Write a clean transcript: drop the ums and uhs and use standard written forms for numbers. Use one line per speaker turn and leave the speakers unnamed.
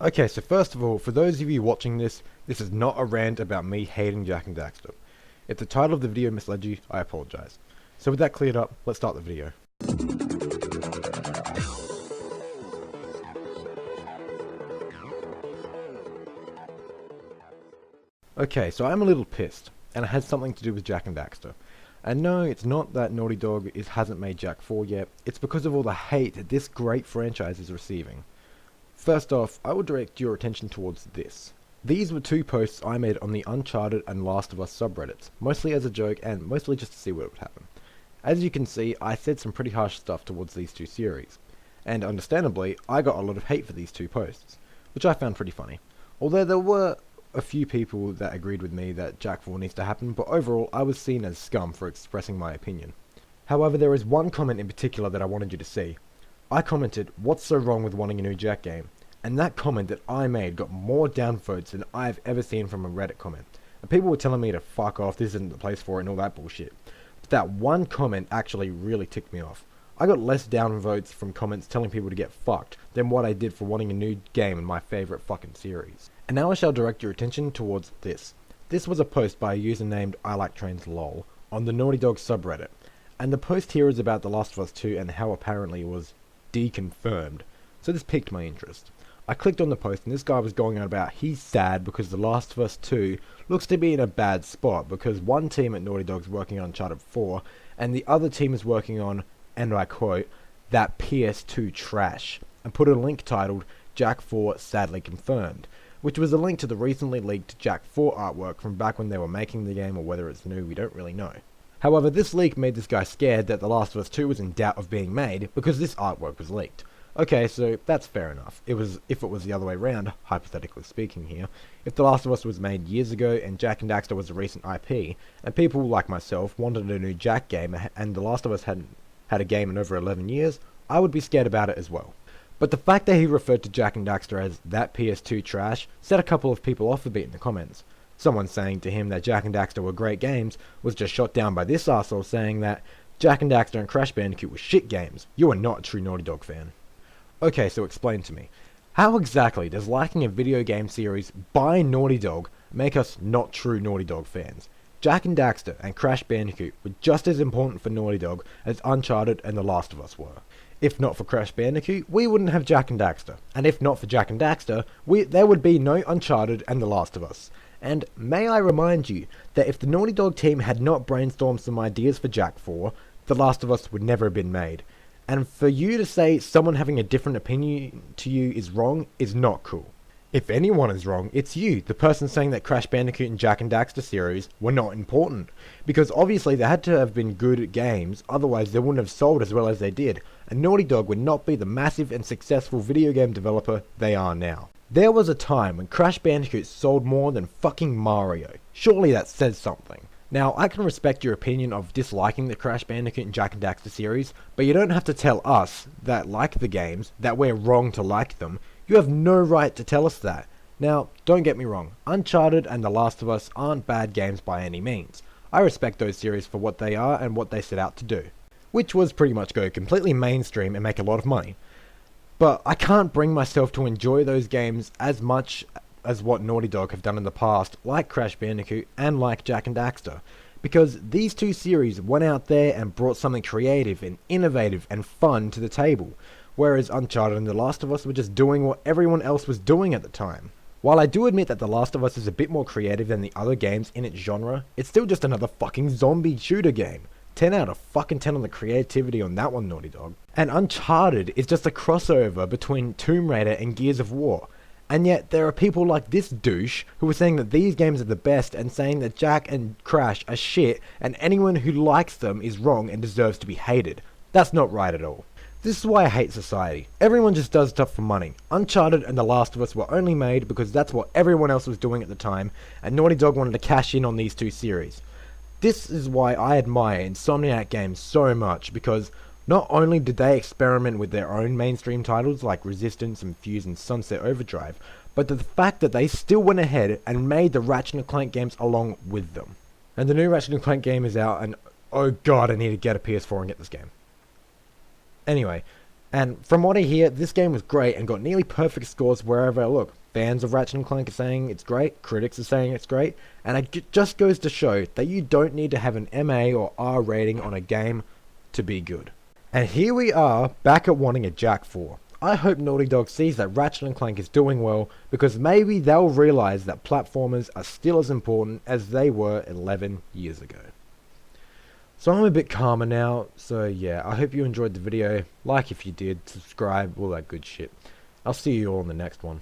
Okay, so first of all, for those of you watching this, this is not a rant about me hating Jak and Daxter. If the title of the video misled you, I apologize. So with that cleared up, let's start the video. Okay, so I'm a little pissed, and it has something to do with Jak and Daxter. And no, it's not that Naughty Dog hasn't made Jak 4 yet, it's because of all the hate that this great franchise is receiving. First off, I will direct your attention towards this. These were two posts I made on the Uncharted and Last of Us subreddits, mostly as a joke and mostly just to see what would happen. As you can see, I said some pretty harsh stuff towards these two series, and understandably, I got a lot of hate for these two posts, which I found pretty funny. Although there were a few people that agreed with me that Jak 4 needs to happen, but overall I was seen as scum for expressing my opinion. However, there is one comment in particular that I wanted you to see. I commented, "What's so wrong with wanting a new Jak game?" And that comment that I made got more downvotes than I've ever seen from a Reddit comment. And people were telling me to fuck off, this isn't the place for it and all that bullshit. But that one comment actually really ticked me off. I got less downvotes from comments telling people to get fucked than what I did for wanting a new game in my favourite fucking series. And now I shall direct your attention towards this. This was a post by a user named ILikeTrainsLol on the Naughty Dog subreddit. And the post here is about The Last of Us 2 and how apparently it was deconfirmed. So this piqued my interest. I clicked on the post and this guy was going on about he's sad because The Last of Us 2 looks to be in a bad spot because one team at Naughty Dog's working on Uncharted 4 and the other team is working on, and I quote, "that PS2 trash," and put a link titled Jak 4 sadly confirmed, which was a link to the recently leaked Jak 4 artwork from back when they were making the game, or whether it's new, we don't really know. However, this leak made this guy scared that The Last of Us 2 was in doubt of being made because this artwork was leaked. Okay, so that's fair enough. If it was the other way around, hypothetically speaking here, if The Last of Us was made years ago and Jak and Daxter was a recent IP, and people like myself wanted a new Jak game and The Last of Us hadn't had a game in over 11 years, I would be scared about it as well. But the fact that he referred to Jak and Daxter as that PS2 trash set a couple of people off a bit in the comments. Someone saying to him that Jak and Daxter were great games was just shot down by this arsehole saying that Jak and Daxter and Crash Bandicoot were shit games. You are not a true Naughty Dog fan. Okay, so explain to me. How exactly does liking a video game series by Naughty Dog make us not true Naughty Dog fans? Jak and Daxter and Crash Bandicoot were just as important for Naughty Dog as Uncharted and The Last of Us were. If not for Crash Bandicoot, we wouldn't have Jak and Daxter. And if not for Jak and Daxter, there would be no Uncharted and The Last of Us. And may I remind you that if the Naughty Dog team had not brainstormed some ideas for Jak 4, The Last of Us would never have been made. And for you to say someone having a different opinion to you is wrong is not cool. If anyone is wrong, it's you, the person saying that Crash Bandicoot and Jak and Daxter series were not important. Because obviously they had to have been good games, otherwise they wouldn't have sold as well as they did, and Naughty Dog would not be the massive and successful video game developer they are now. There was a time when Crash Bandicoot sold more than fucking Mario. Surely that says something. Now, I can respect your opinion of disliking the Crash Bandicoot and Jak and Daxter series, but you don't have to tell us, that like the games, that we're wrong to like them. You have no right to tell us that. Now, don't get me wrong, Uncharted and The Last of Us aren't bad games by any means. I respect those series for what they are and what they set out to do, which was pretty much go completely mainstream and make a lot of money. But I can't bring myself to enjoy those games as much as what Naughty Dog have done in the past, like Crash Bandicoot and like Jak and Daxter, because these two series went out there and brought something creative and innovative and fun to the table, whereas Uncharted and The Last of Us were just doing what everyone else was doing at the time. While I do admit that The Last of Us is a bit more creative than the other games in its genre, it's still just another fucking zombie shooter game. 10 out of fucking 10 on the creativity on that one, Naughty Dog. And Uncharted is just a crossover between Tomb Raider and Gears of War. And yet, there are people like this douche who are saying that these games are the best and saying that Jak and Crash are shit and anyone who likes them is wrong and deserves to be hated. That's not right at all. This is why I hate society. Everyone just does stuff for money. Uncharted and The Last of Us were only made because that's what everyone else was doing at the time, and Naughty Dog wanted to cash in on these two series. This is why I admire Insomniac Games so much, because not only did they experiment with their own mainstream titles like Resistance and Fuse and Sunset Overdrive, but the fact that they still went ahead and made the Ratchet & Clank games along with them. And the new Ratchet & Clank game is out, and oh god, I need to get a PS4 and get this game. Anyway, And from what I hear, this game was great and got nearly perfect scores wherever I look. Fans of Ratchet and Clank are saying it's great, critics are saying it's great, and it just goes to show that you don't need to have an MA or R rating on a game to be good. And here we are, back at wanting a Jak 4. I hope Naughty Dog sees that Ratchet and Clank is doing well, because maybe they'll realize that platformers are still as important as they were 11 years ago. So I'm a bit calmer now, so yeah, I hope you enjoyed the video. Like if you did, subscribe, all that good shit. I'll see you all in the next one.